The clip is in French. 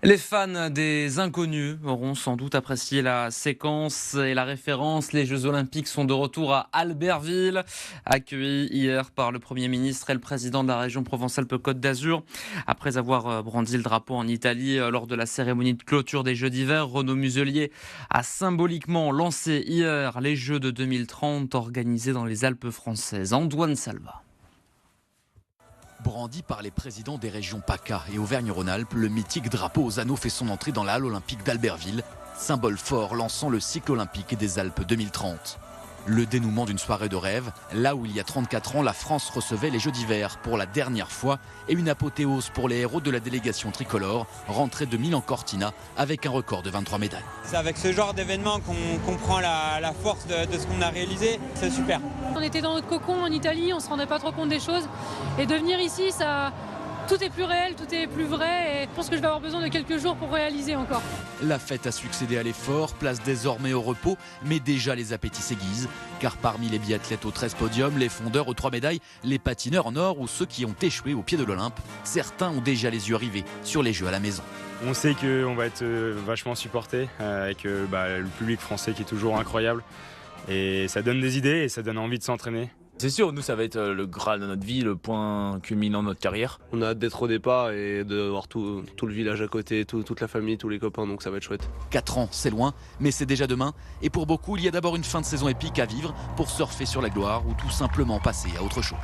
Les fans des Inconnus auront sans doute apprécié la séquence et la référence. Les Jeux Olympiques sont de retour à Albertville, accueillis hier par le Premier ministre et le président de la région Provence-Alpes-Côte d'Azur. Après avoir brandi le drapeau en Italie lors de la cérémonie de clôture des Jeux d'hiver, Renaud Muselier a symboliquement lancé hier les Jeux de 2030 organisés dans les Alpes françaises. Antoine Salva. Brandi par les présidents des régions PACA et Auvergne-Rhône-Alpes, le mythique drapeau aux anneaux fait son entrée dans la halle olympique d'Albertville, symbole fort lançant le cycle olympique des Alpes 2030. Le dénouement d'une soirée de rêve, là où il y a 34 ans, la France recevait les Jeux d'hiver pour la dernière fois et une apothéose pour les héros de la délégation tricolore, rentrée de Milan-Cortina avec un record de 23 médailles. C'est avec ce genre d'événement qu'on comprend la force de ce qu'on a réalisé, c'est super. On était dans notre cocon en Italie, on ne se rendait pas trop compte des choses et de venir ici, tout est plus réel, tout est plus vrai et je pense que je vais avoir besoin de quelques jours pour réaliser encore. La fête a succédé à l'effort, place désormais au repos, mais déjà les appétits s'aiguisent. Car parmi les biathlètes aux 13 podiums, les fondeurs aux 3 médailles, les patineurs en or ou ceux qui ont échoué au pied de l'Olympe, certains ont déjà les yeux rivés sur les Jeux à la maison. On sait qu'on va être vachement supporté avec le public français qui est toujours incroyable. Et ça donne des idées et ça donne envie de s'entraîner. C'est sûr, nous ça va être le Graal de notre vie, le point culminant de notre carrière. On a hâte d'être au départ et de voir tout le village à côté, toute la famille, tous les copains, donc ça va être chouette. 4 ans, c'est loin, mais c'est déjà demain. Et pour beaucoup, il y a d'abord une fin de saison épique à vivre pour surfer sur la gloire ou tout simplement passer à autre chose.